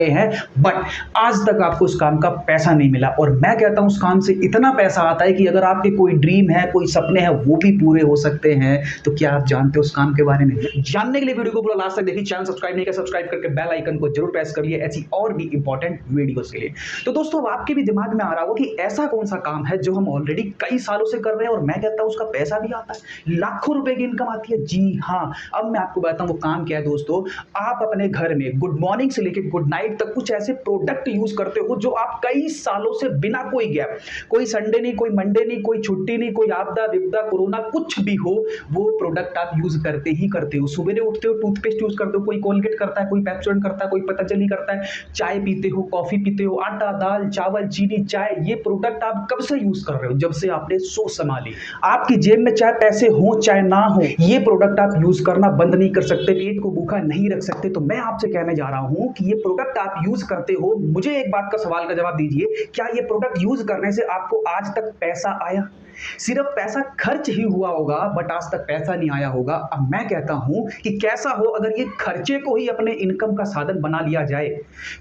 हैं, बट आज तक आपको उस काम का पैसा नहीं मिला। और मैं कहता हूं उस काम से इतना पैसा आता है कि अगर आपके कोई ड्रीम है, कोई सपने हैं, वो भी पूरे हो सकते हैं। तो क्या आप जानते हो उस काम के बारे में? जानने के लिए वीडियो को पूरा लास्ट तक देखिए। चैनल सब्सक्राइब नहीं किया, सब्सक्राइब करके बेल आइकन को जरूर प्रेस करिए ऐसी और भी इंपॉर्टेंट वीडियोस के लिए। तो दोस्तों, आपके भी दिमाग में आ रहा हो कि ऐसा कौन सा काम है जो हम ऑलरेडी कई सालों से कर रहे हैं और मैं कहता हूं उसका पैसा भी आता है, लाखों रुपए की इनकम आती है। जी हाँ, अब मैं आपको बताता हूं वो काम क्या है। दोस्तों, आप अपने घर में गुड मॉर्निंग से लेकर गुड नाइट तक कुछ ऐसे प्रोडक्ट यूज करते हो जो आप कई सालों से बिना कोई गैप, कोई संडे नहीं, कोई मंडे नहीं, कोई छुट्टी नहीं, कोई आपदा विपदा कोरोना कुछ भी हो, वो प्रोडक्ट आप यूज करते ही करते हो। सुबह उठते हो टूथपेस्ट यूज करते हो, कोई कोलगेट करता है, कोई पेप्सोडेंट करता है, कोई पतंजलि करता है, चाय पीते हो, कॉफी पीते हो, आटा दाल चावल चीनी चाय, ये प्रोडक्ट आप कब से यूज कर रहे हो? जब से आपने सोच संभाली। आपकी जेब में चाहे पैसे हो चाहे ना हो, ये प्रोडक्ट आप यूज करना बंद नहीं कर सकते, पेट को भूखा नहीं रख सकते। तो मैं आपसे कहने जा रहा हूं कि ये प्रोडक्ट आप यूज करते हो, मुझे एक बात का सवाल का जवाब दीजिए, क्या ये प्रोडक्ट यूज करने से आपको आज तक पैसा आया? सिर्फ पैसा खर्च ही हुआ होगा, बट आज तक पैसा नहीं आया होगा। अब मैं कहता हूं कि कैसा हो अगर ये खर्चे को ही अपने इनकम का साधन बना लिया जाए,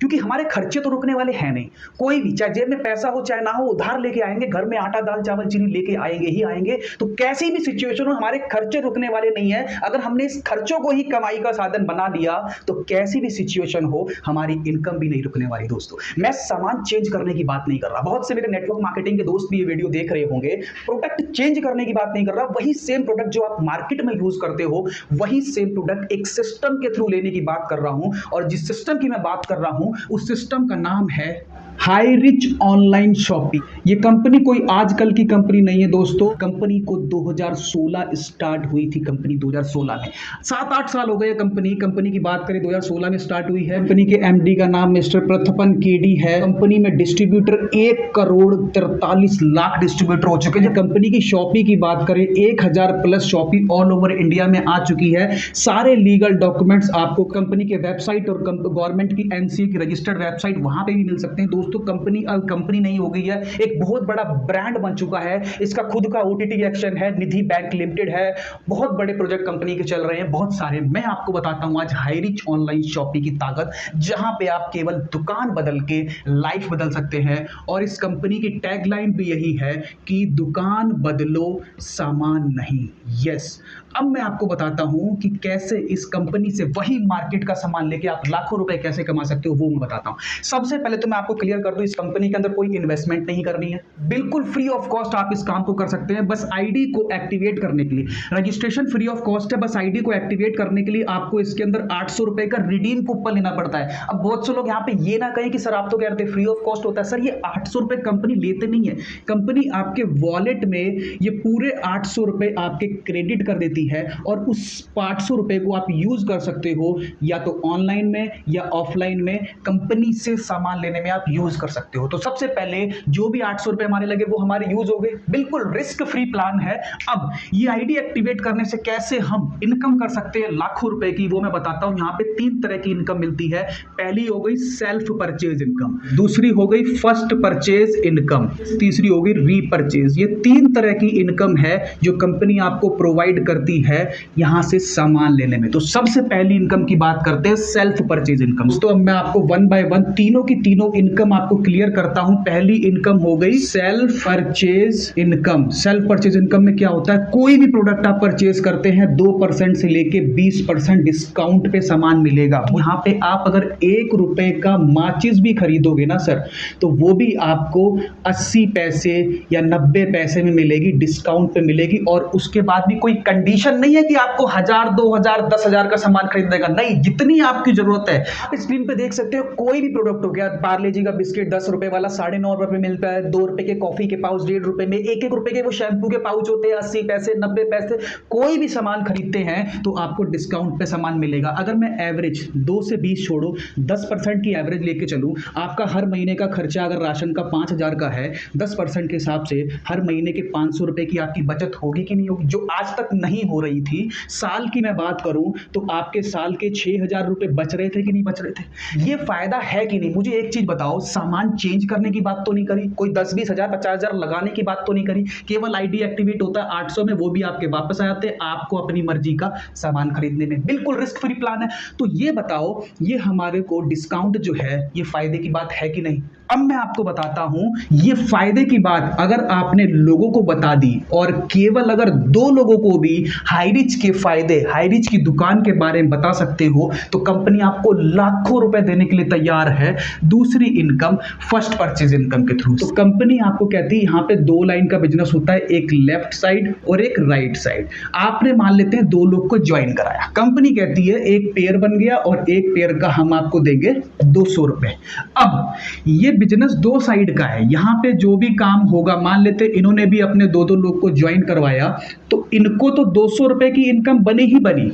क्योंकि हमारे खर्चे तो रुकने वाले हैं नहीं। कोई भी, चाहे जेब में पैसा हो चाहे ना हो, उधार लेके आएंगे, घर में आटा दाल चावल चीनी लेके आएंगे ही आएंगे। तो कैसी भी सिचुएशन हो, हमारे खर्चे रुकने वाले नहीं है। अगर हमने इस खर्चों को ही कमाई का साधन बना लिया, तो कैसी भी सिचुएशन हो, हमारी इनकम भी नहीं रुकने वाली। दोस्तों, मैं सामान चेंज करने की बात नहीं कर रहा, बहुत से मेरे नेटवर्क मार्केटिंग के दोस्त भी ये वीडियो देख रहे होंगे। प्रोडक्ट चेंज करने की बात नहीं कर रहा, वही सेम प्रोडक्ट जो आप मार्केट में यूज करते हो, वही सेम प्रोडक्ट एक सिस्टम के थ्रू लेने की बात कर रहा हूं। और जिस सिस्टम की मैं बात कर रहा हूं, उस सिस्टम का नाम है हाई रिच ऑनलाइन शॉपिंग। ये कंपनी कोई आजकल की कंपनी नहीं है दोस्तों, कंपनी को 2016 स्टार्ट हुई थी। कंपनी 2016 में, 7-8 साल हो गए कंपनी की बात करें 2016 में स्टार्ट हुई है। कंपनी के एमडी का नाम मिस्टर प्रथपन केडी है। कंपनी में डिस्ट्रीब्यूटर 1,43,00,000 डिस्ट्रीब्यूटर हो चुके हैं। कंपनी की शॉपी की बात करें, 1000 plus shoppe all over India में आ चुकी है। सारे लीगल डॉक्यूमेंट्स आपको कंपनी के वेबसाइट और गवर्नमेंट की एनसीए की रजिस्टर्ड वेबसाइट वहां पे भी मिल सकते हैं। दोस्तों, कंपनी अब कंपनी नहीं हो गई है, एक बहुत बड़ा ब्रांड बन चुका है। इसका खुद का ओटीटी एक्शन है, निधि बैंक लिमिटेड है। बहुत बड़े प्रोजेक्ट कंपनी के चल रहे हैं, बहुत सारे। मैं आपको बताता हूं आज हाई रिच ऑनलाइन शॉपिंग की ताकत, जहां पे आप केवल दुकान बदल के लाइफ बदल सकते हैं। और इस कंपनी की टैगलाइन भी यही है कि दुकान बदलो सामान नहीं। यस, अब मैं आपको बताता हूं कि कैसे इस कंपनी से वही मार्केट का सामान लेके आप लाखों रुपए कैसे कमा सकते हो, वो मैं बताता हूं। सबसे पहले तो मैं आपको क्लियर कर दूं, इस कंपनी के अंदर कोई इन्वेस्टमेंट नहीं करनी है, बिल्कुल फ्री ऑफ कॉस्ट आप इस काम को कर सकते हैं। बस आईडी को एक्टिवेट करने के लिए रजिस्ट्रेशन फ्री ऑफ कॉस्ट है। बस आईडी को एक्टिवेट करने के लिए आपको इसके अंदर 800 रुपए का रिडीम कूपन लेना पड़ता है। अब बहुत से लोग यहाँ पे ये ना कहें कि सर आप तो कहते हैं फ्री ऑफ कॉस्ट होता है। सर, ये 800 रुपए कंपनी लेते नहीं है। कंपनी आपके वॉलेट में ये पूरे 800 रुपए आपके क्रेडिट कर देती है और उस 800 रुपए को आप यूज कर सकते हो या तो ऑनलाइन में या ऑफलाइन में, कंपनी से सामान लेने में आप यूज कर सकते हो। तो सबसे पहले जो भी 800 रुपए हमारे लगे वो हमारे यूज हो गए, बिल्कुल रिस्क फ्री प्लान है। अब ये आईडी एक्टिवेट करने से कैसे हम इनकम कर सकते हैं लाखों रुपए की, वो मैं बताता हूं। यहां पे 3 तरह की इनकम मिलती है। पहली हो गई सेल्फ परचेज इनकम, दूसरी हो गई फर्स्ट परचेज इनकम, तीसरी हो गई रीपरचेज। ये 3 तरह की इनकम है जो कंपनी आपको प्रोवाइड करती है यहां से सामान लेने में। तो सबसे पहली इनकम की बात करते हैं, सेल्फ परचेज इनकम। तो अब मैं आपको वन बाय वन तीनों की तीनों इनकम आपको क्लियर करता हूं। पहली इनकम हो गई self purchase income. Self purchase income में क्या होता है, कोई भी प्रोडक्ट आप परचेज करते हैं 2% से लेके 20% डिस्काउंट पे सामान मिलेगा। यहां पे आप अगर 1 रुपए का माचिस भी खरीदोगे ना सर, तो वो भी आपको 80 पैसे या 90 पैसे में मिलेगी, डिस्काउंट पे मिलेगी। और उसके बाद भी कोई कंडीशन नहीं है कि आपको 1000 2000 10,000 का सामान खरीदने का, नहीं, जितनी आपकी जरूरत है। आप स्क्रीन पे देख सकते हो, कोई भी प्रोडक्ट हो गया, पार्ले जी का बिस्किट 10 रुपए वाला 9.5 रुपए में मिलता है, 2 रुपए के कॉफी के पाउच 1.5 रुपए में, 1-1 रुपए के वो शैम्पू के पाउच होते हैं 80 पैसे 90 पैसे। कोई भी सामान खरीदते हैं तो आपको डिस्काउंट पे सामान मिलेगा। अगर मैं एवरेज 2 से 20 छोड़ो 10% की एवरेज लेके चलूं, आपका हर महीने का खर्चा अगर राशन का 5000 का है, 10% के हिसाब से हर महीने के 500 रुपए की आपकी बचत होगी कि नहीं होगी, जो आज तक नहीं हो रही थी। साल की मैं बात करूं तो आपके साल के 6000 रुपए बच रहे थे कि नहीं बच रहे थे? ये फायदा है कि नहीं? मुझे एक चीज बताओ, सामान चेंज करने की बात तो नहीं करी, कोई 10-20 हजार 50 हजार लगाने की बात तो नहीं करी, केवल आईडी एक्टिवेट होता है 800 में, वो भी आपके वापस आ जाते हैं आपको अपनी मर्जी का सामान खरीदने में। बिल्कुल रिस्क फ्री प्लान है। तो ये बताओ, ये हमारे को डिस्काउंट जो है ये फायदे की बात है कि नहीं? अब मैं आपको बताता हूं, ये फायदे की बात अगर आपने लोगों को बता दी और केवल अगर 2 लोगों को भी हाईरिच के फायदे, हाईरिच की दुकान के बारे में बता सकते हो, तो कंपनी आपको लाखों रुपए देने के लिए तैयार है। दूसरी इनकम फर्स्ट परचेज इनकम के थ्रू। तो कंपनी आपको कहती है यहां पे 2 लाइन का बिजनेस होता है, एक लेफ्ट साइड और एक राइट साइड। आपने मान लेते हैं 2 लोग को ज्वाइन कराया, कंपनी कहती है एक पेयर बन गया और एक पेयर का हम आपको देंगे 200 रुपए। अब ये बिजनेस 2 साइड का है, यहां पे जो भी काम होगा, मान लेते इन्होंने भी अपने 2-2 लोग को ज्वाइन करवाया, तो इनको तो 200 रुपए की इनकम बनी ही बनी,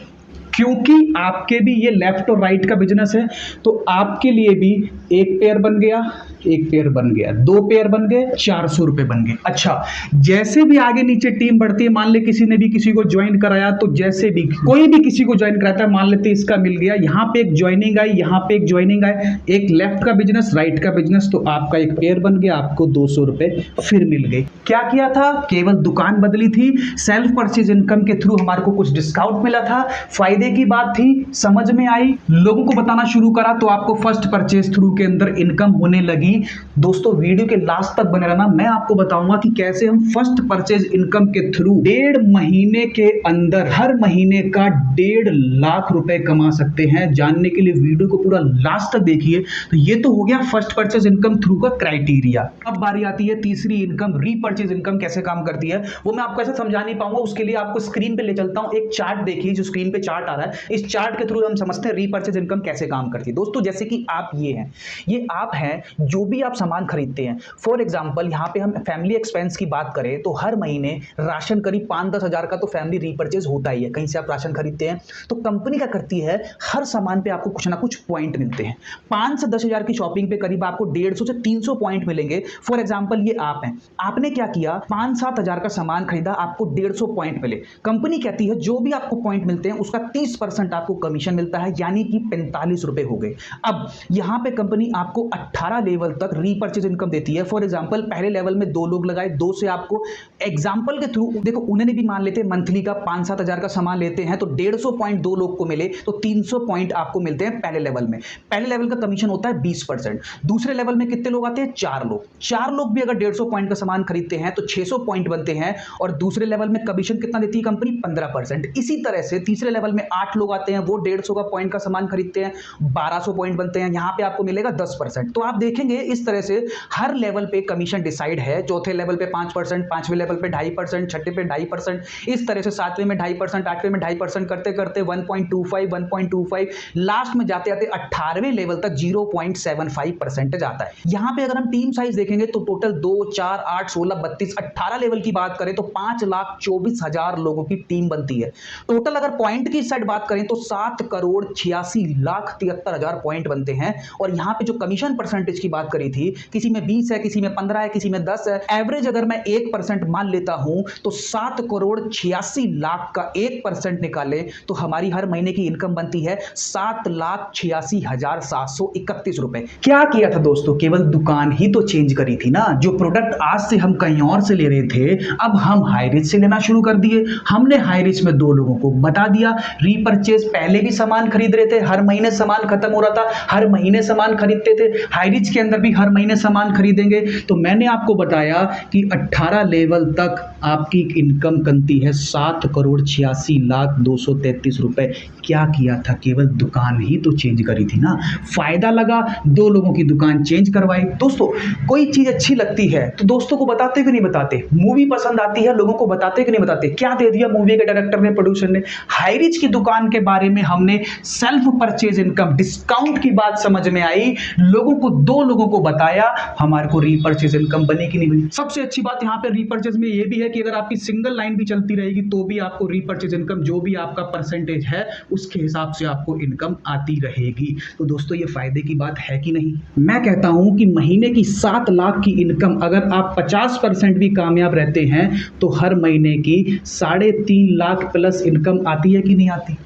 क्योंकि आपके भी ये लेफ्ट और राइट का बिजनेस है। तो आपके लिए भी एक पेयर बन गया, एक पेयर बन गया, 2 पेयर बन गए, 400 रुपए बन गए। अच्छा, जैसे भी आगे नीचे टीम बढ़ती है, मान ले किसी ने भी किसी को ज्वाइन कराया, तो जैसे भी कोई भी किसी को ज्वाइन कराता है, मान लेते इसका मिल गया, यहां पे एक ज्वाइनिंग आई, यहां पे एक ज्वाइनिंग आई, एक लेफ्ट का बिजनेस, राइट का बिजनेस, तो आपका एक पेयर बन गया, आपको 200 रुपए फिर मिल गए। क्या किया था? केवल दुकान बदली थी, सेल्फ परचेज इनकम के थ्रू हमारे को कुछ डिस्काउंट मिला था, फायदे की बात थी, समझ में आई, लोगों को बताना शुरू करा, तो आपको फर्स्ट परचेज थ्रू के अंदर इनकम होने लगी। दोस्तों वीडियो के लास्ट तक बने रहना, मैं आपको बताऊंगा कि कैसे हम फर्स्ट परचेज इनकम के थ्रू 1.5 महीने के अंदर हर महीने का 1.5 लाख रुपए कमा सकते हैं। जानने के लिए वीडियो को पूरा लास्ट तक देखिए। तो ये तो हो गया फर्स्ट परचेज इनकम थ्रू का क्राइटेरिया। अब बारी आती है तीसरी इनकम, रीपरचेज इनकम कैसे काम करती है, वो मैं आपको ऐसे समझा नहीं पाऊंगा, उसके लिए आपको स्क्रीन पे ले चलता हूं। एक चार्ट देखिए, जो स्क्रीन पे चार्ट आ रहा है, इस चार्ट के थ्रू हम समझते हैं रीपरचेज इनकम कैसे काम करती है। दोस्तों जैसे कि आप ये हैं, ये आप हैं, जो भी आप सामान खरीदते हैं, फॉर एग्जांपल यहां पे हम फैमिली एक्सपेंस की बात करें तो हर महीने राशन करीब 5-10 हजार का तो फैमिली रीपरचेज होता ही है। कहीं से आप राशन खरीदते हैं तो कंपनी क्या करती है, हर सामान पे आपको कुछ ना कुछ पॉइंट मिलते हैं। 5 से 10 हजार की शॉपिंग पे करीब आपको 150 से 300 पॉइंट मिलेंगे। फॉर एग्जांपल ये आप हैं, आपने क्या किया, 5-7 हजार का सामान खरीदा, आपको 150 पॉइंट मिले। कंपनी कहती है जो भी आपको पॉइंट मिलते हैं उसका 30% आपको कमीशन मिलता है, यानी कि 45 रुपए हो गए। अब यहां पे कंपनी आपको 18 लेवल तक रीपरचेज इनकम देती है। फॉर एग्जांपल पहले लेवल में 2 लोग लगाए, 2 से आपको एग्जांपल के थ्रू देखो, उन्होंने भी मान लेते हैं मंथली का 5-7 हजार का सामान लेते हैं, तो 150 पॉइंट 2 लोग को मिले तो 300 पॉइंट आपको मिलते हैं पहले लेवल में। पहले लेवल का कमीशन होता है 20%। दूसरे लेवल में कितने लोग आते हैं, 4 लोग। 4 लोग भी अगर 150 पॉइंट का सामान खरीदते हैं तो 600 पॉइंट बनते हैं, और दूसरे लेवल में कमीशन कितना देती है कंपनी, 15%। इसी तरह से तीसरे लेवल में 8 लोग आते हैं, वो 150 का पॉइंट का सामान खरीदते हैं, 1200 पॉइंट बनते हैं, यहां पे आपको मिलेगा 10%। तो आप देखेंगे इस तरह से हर लेवल पे कमीशन डिसाइड है। चौथे लेवल पे 5%, 5वें लेवल पे 2.5%, छठे पे 2.5%, इस तरह से 7वें में 2.5%, 8वें में 2.5% करते करते 1.25, लास्ट में जाते जाते 18वें लेवल तक 0.75% जाता है। यहां पे अगर हम टीम साइज देखेंगे तो टोटल 2, 4, 8, 16, 32, 18 लेवल की बात करें तो 5,24,000 लोगों की टीम बनती है। टोटल अगर पॉइंट की साइड बात करें तो 7,86,73,000 पॉइंट बनते हैं। और यहां पे जो कमीशन परसेंटेज की बात करी थी, किसी में 20 है, किसी में 15 है, किसी में 10 है, एवरेज अगर मैं 1% मान लेता हूं तो 7,86,00,000 का 1% निकाले तो हमारी हर महीने की इनकम बनती है 7,86,731 रुपए। क्या किया था दोस्तों, केवल दुकान ही तो चेंज करी थी ना। जो प्रोडक्ट आज से हम कहीं और से ले रहे थे, अब हम हाईरिच से लेना शुरू कर दिए। हमने हाईरिच में 2 लोगों को बता दिया, रीपरचेज पहले भी सामान खरीद रहे थे, हर महीने सामान खत्म हो रहा था, हर महीने सामान खरीदते थे, हाईरिच के अंदर भी हर महीने सामान खरीदेंगे। तो मैंने आपको बताया कि 18 लेवल तक आपकी इनकम बनती है 7,86,233 रुपए। क्या किया था, केवल दुकान ही तो चेंज करी थी ना। फायदा लगा, 2 लोगों की दुकान चेंज करवाई। दोस्तों कोई चीज अच्छी लगती है तो दोस्तों को बताते कि नहीं बताते, मूवी पसंद आती है लोगों को बताते कि नहीं बताते। क्या दे दिया मूवी के डायरेक्टर ने, प्रोड्यूसर ने, हाईरिच की दुकान के बारे में हमने सेल्फ परचेज इनकम डिस्काउंट की बात समझ में आई, लोगों को 2 लोगों को बताया, हमारे को रीपरचेज इनकम बनी कि नहीं बनी। सबसे अच्छी बात यहां पे रीपरचेज में ये भी है कि अगर आपकी सिंगल लाइन भी चलती रहेगी तो भी आपको रीपरचेज इनकम, जो भी आपका परसेंटेज है उसके हिसाब से आपको इनकम आती रहेगी। तो दोस्तों ये फायदे की बात है कि नहीं। मैं कहता हूं कि महीने की 7 लाख की इनकम अगर आप 50% भी कामयाब रहते हैं तो हर महीने की 3.5 लाख प्लस इनकम आती है कि नहीं आती।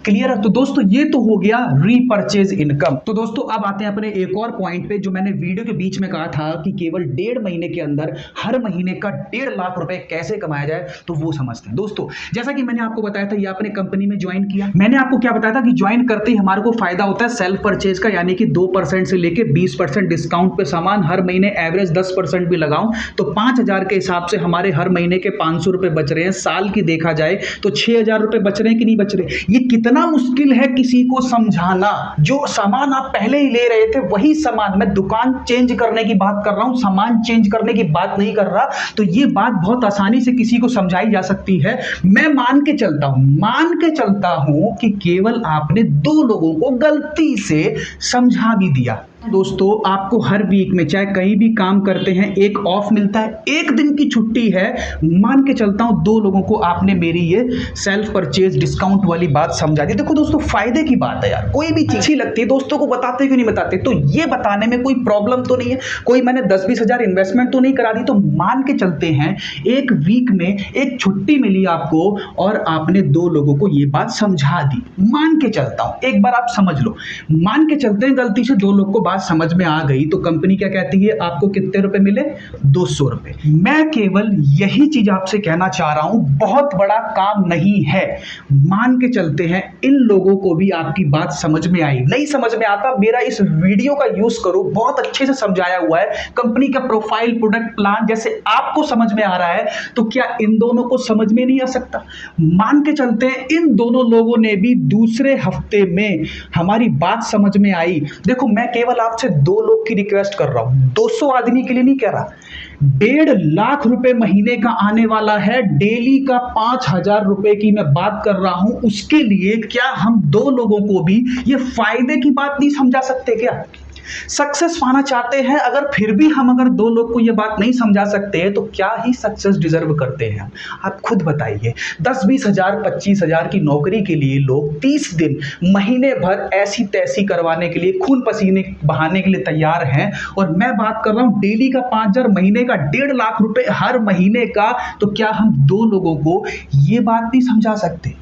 क्लियर है। तो दोस्तों ये तो हो गया रीपर्चेज इनकम। तो दोस्तों अब आते हैं अपने एक और पॉइंट पे, जो मैंने वीडियो के बीच में कहा था कि केवल 1.5 महीने के अंदर हर महीने का 1.5 लाख रुपए कैसे कमाया जाए, तो वो समझते हैं। दोस्तों जैसा कि मैंने आपको बताया था, ये आपने कंपनी में ज्वाइन किया, मैंने आपको क्या बताया था कि ज्वाइन करते ही हमारे को फायदा होता है सेल्फ परचेज का, यानी कि 2% से लेके 20% डिस्काउंट पे सामान, हर महीने एवरेज 10% भी लगाऊं तो 5,000 के हिसाब से हमारे हर महीने के 500 रुपए बच रहे हैं। साल की देखा जाए तो 6,000 रुपए बच रहे हैं कि नहीं बच रहे। ये कितना मुश्किल है किसी को समझाना। जो सामान आप पहले ही ले रहे थे वही सामान, मैं दुकान चेंज करने की बात कर रहा हूं, सामान चेंज करने की बात नहीं कर रहा। तो ये बात बहुत आसानी से किसी को समझाई जा सकती है। मैं मान के चलता हूं कि केवल आपने 2 लोगों को गलती से समझा भी दिया। दोस्तों आपको हर वीक में चाहे कहीं भी काम करते हैं एक ऑफ मिलता है, एक दिन की छुट्टी है। मान के चलता हूं 2 लोगों को आपने मेरी ये सेल्फ परचेज डिस्काउंट वाली बात समझा दी। देखो दोस्तों फायदे की बात है यार, कोई भी चीज अच्छी लगती है दोस्तों को बताते क्यों नहीं बताते। तो ये बताने में कोई प्रॉब्लम तो नहीं है, कोई मैंने 10-20 हजार इन्वेस्टमेंट तो नहीं करा दी। तो मान के चलते हैं एक वीक में एक छुट्टी मिली आपको और आपने 2 लोगों को ये बात समझा दी। मान के चलता हूं, एक बार आप समझ लो, मान के चलते हैं गलती से 2 लोग को बात समझ में आ गई, तो कंपनी क्या कहती है, आपको कितने रुपए मिले, 200 रुपए। मैं केवल यही चीज आपसे कहना चाह रहा हूं, बहुत बड़ा काम नहीं है। मान के चलते हैं इन लोगों को भी आपकी बात समझ में आई, नहीं समझ में आता मेरा इस वीडियो का यूज करो, बहुत अच्छे से समझाया हुआ है कंपनी का प्रोफाइल, प्रोडक्ट प्लान, जैसे आपको समझ में आ रहा है। तो क्या इन दोनों को समझ में नहीं आ सकता। मान के चलते हैं इन दोनों लोगों ने भी दूसरे हफ्ते में हमारी बात समझ में आई। देखो मैं केवल आपसे 2 लोग की रिक्वेस्ट कर रहा हूं, 200 आदमी के लिए नहीं कह रहा। 1.5 लाख रुपए महीने का आने वाला है, डेली का 5,000 रुपए की मैं बात कर रहा हूं। उसके लिए क्या हम 2 लोगों को भी ये फायदे की बात नहीं समझा सकते क्या। सक्सेस पाना चाहते हैं, अगर फिर भी हम अगर 2 लोग को ये बात नहीं समझा सकते तो क्या ही सक्सेस डिजर्व करते हैं। आप खुद बताइए, 10-20 हजार 25 हजार की नौकरी के लिए लोग 30 दिन महीने भर ऐसी तैसी करवाने के लिए, खून पसीने बहाने के लिए तैयार हैं। और मैं बात कर रहा हूं डेली का 5,000, महीने का 1.5 लाख रुपए हर महीने का। तो क्या हम 2 लोगों को ये बात नहीं समझा सकते।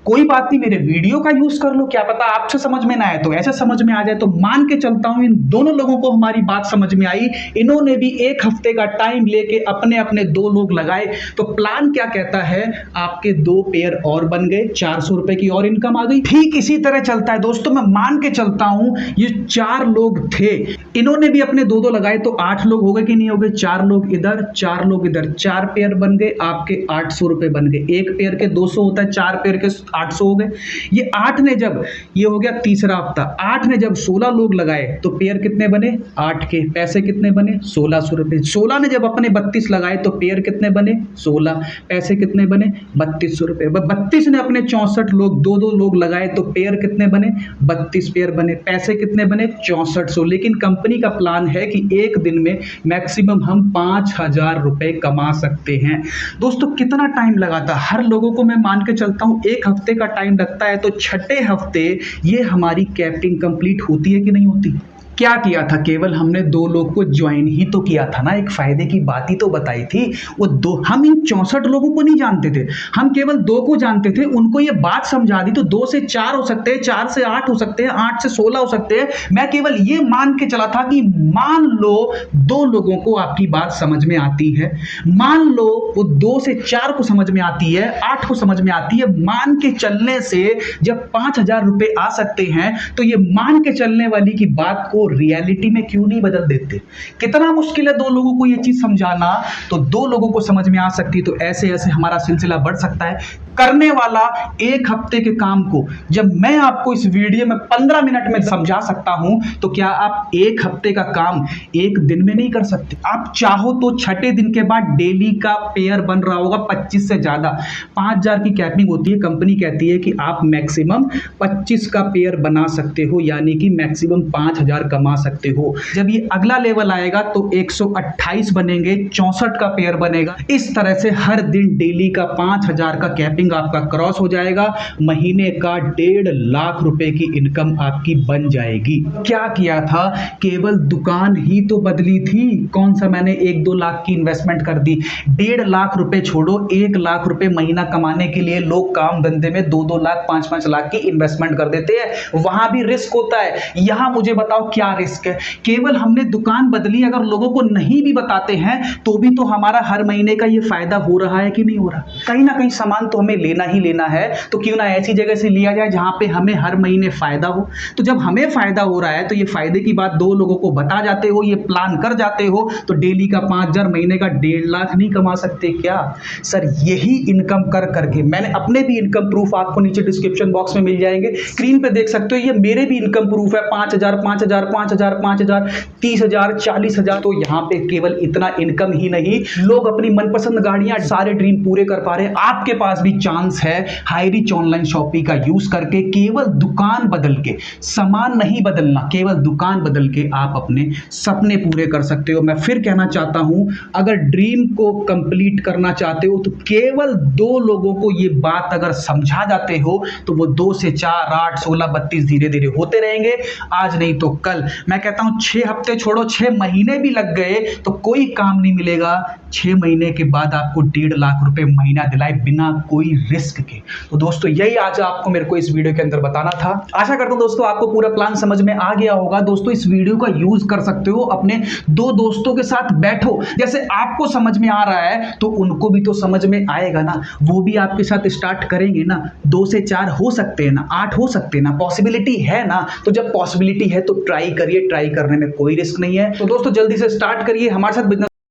कोई बात नहीं, मेरे वीडियो का यूज कर लो, क्या पता आपसे समझ में ना आए तो ऐसे समझ में आ जाए। तो मान के चलता हूं इन दोनों लोगों को हमारी बात समझ में आई, इन्होंने भी 1 हफ्ते का टाइम लेके अपने अपने 2 लोग लगाए। तो प्लान क्या कहता है, आपके 2 पेयर और बन गए, 400 रुपए की और इनकम आ गई। ठीक इसी तरह चलता है दोस्तों, मैं मान के चलता हूं ये 4 लोग थे, इन्होंने भी अपने 2-2 लगाए तो 8 लोग हो गए कि नहीं हो गए। 4 लोग इधर 4 लोग इधर, 4 पेयर बन गए, आपके 800 रुपए बन गए। 1 पेयर के 200 होता है, 4 पेयर के 800 हो गए। ये 8 ने जब, ये हो गया तीसरा हफ्ता, 8 ने जब 16 लोग लगाए तो पेयर कितने बने, 8 के पैसे कितने बने, 1600 रुपए। 16 ने जब अपने 32 लगाए तो पेयर कितने बने, 16, पैसे कितने बने, 3200 रुपए। 32 ने अपने 64 लोग 2-2 लोग लगाए तो पेयर कितने बने, 32 पेयर बने, पैसे कितने बने, 6400। लेकिन कंपनी का प्लान है कि एक दिन में मैक्सिमम हम 5,000 रुपए कमा सकते हैं। दोस्तों कितना टाइम लगा था, हर लोगों को मैं मान के चलता हूं 1 हफ्ते का टाइम लगता है, तो 6ठे हफ्ते ये हमारी कैपिंग कंप्लीट होती है कि नहीं होती। क्या किया था, केवल हमने 2 लोग को ज्वाइन ही तो किया था ना, एक फायदे की बात ही तो बताई थी। वो 2, हम इन 64 लोगों को नहीं जानते थे, हम केवल 2 को जानते थे। उनको ये बात समझा दी तो 2 से 4 हो सकते हैं, 4 से 8 हो सकते हैं, 8 से 16 हो सकते हैं। मैं केवल ये मान के चला था कि मान लो 2 लोगों को आपकी बात समझ में आती है, मान लो वो 2 से 4 को समझ में आती है, 8 को समझ में आती है। मान के चलने से जब 5,000 रुपए आ सकते हैं तो ये मान के चलने वाली की बात को रियलिटी में क्यों नहीं बदल देते। कितना मुश्किल है 2 लोगों को यह चीज समझाना, तो 2 लोगों को समझ में आ सकती। तो ऐसे ऐसे हमारा सिलसिला बढ़ सकता है। करने वाला 1 हफ्ते के काम को जब मैं आपको इस वीडियो में 15 मिनट में समझा सकता हूं, तो क्या आप 1 हफ्ते का काम 1 दिन में नहीं कर सकते। आप चाहो तो 6ठे दिन के बाद डेली का पेयर बन रहा होगा 25 से ज्यादा। 5,000 की कैपिंग होती है, कंपनी कहती है कि आप मैक्सिमम 25 का पेयर बना सकते हो, यानी कि मैक्सिमम 5,000 कमा सकते हो। जब ये अगला लेवल आएगा तो 128 बनेंगे, 64 का पेयर बनेगा। इस तरह से हर दिन डेली का 5000 का कैपिंग आपका क्रॉस हो जाएगा, महीने का 1.5 लाख रुपए की इनकम आपकी बन जाएगी। क्या किया था, केवल दुकान ही तो बदली थी। कौन सा मैंने 1-2 लाख की इन्वेस्टमेंट कर दी। 1.5 लाख रुपए छोड़ो, 1 लाख रुपए महीना कमाने के लिए लोग काम धंधे में 2-2 लाख 5-5 लाख की इन्वेस्टमेंट कर देते हैं। वहां भी रिस्क होता है। यहां मुझे बताओ क्या रिस्क है। केवल हमने दुकान बदली, अगर लोगों को नहीं भी बताते हैं तो भी तो हमारा हर महीने का ये फायदा हो रहा है कि नहीं हो रहा। कहीं ना कहीं सामान तो हमें लेना ही लेना है, तो क्यों ना ऐसी जगह से लिया जाए जहां पे हमें हर महीने फायदा हो। तो जब हमें फायदा हो रहा है तो ये फायदे की बात 2 लोगों को बता जाते हो, ये प्लान कर जाते हो, तो डेली का 5000, महीने का 1.5 लाख नहीं कमा सकते क्या सर? यही इनकम कर करके मैंने अपने भी इनकम प्रूफ आपको नीचे डिस्क्रिप्शन बॉक्स में मिल जाएंगे, स्क्रीन पे देख सकते हो। ये मेरे भी इनकम प्रूफ है, 5000 5000 5000 5000 30,000 40,000। तो यहाँ पे केवल इतना इनकम ही नहीं, लोग अपनी मनपसंद गाड़ियां, सारे ड्रीम पूरे कर पा रहे हैं। आपके पास भी चांस है हाईरिच ऑनलाइन शॉपिंग का यूज करके केवल दुकान बदल के, सामान नहीं बदलना, केवल दुकान बदल के आप अपने सपने पूरे कर सकते हो। मैं फिर कहना चाहता हूं, अगर ड्रीम को कंप्लीट करना चाहते हो तो केवल 2 लोगों को ये बात अगर समझा जाते हो तो वो 2 से 4 8 16 32 धीरे धीरे होते रहेंगे, आज नहीं तो कल। मैं कहता हूं 6 हफ्ते छोड़ो, 6 महीने भी लग गए तो कोई काम नहीं मिलेगा। 6 महीने के बाद आपको 1.5 लाख रुपए महीना दिलाए बिना कोई रिस्क के। तो दोस्तों यही आज आपको मेरे को इस वीडियो के अंदर बताना था। आशा करता हूं दोस्तों आपको पूरा प्लान समझ में आ गया होगा। दोस्तों इस वीडियो का यूज कर सकते हो, अपने 2 दोस्तों के साथ बैठो, जैसे आपको समझ में आ रहा है तो उनको भी तो समझ में आएगा ना, वो भी आपके साथ स्टार्ट करेंगे ना। 2 से 4 हो सकते हैं ना, 8 हो सकते हैं ना, पॉसिबिलिटी है ना। तो जब पॉसिबिलिटी है तो ट्राई करिए, ट्राई करने में कोई रिस्क नहीं है। तो दोस्तों जल्दी से स्टार्ट करिए, हमारे साथ बिजनेस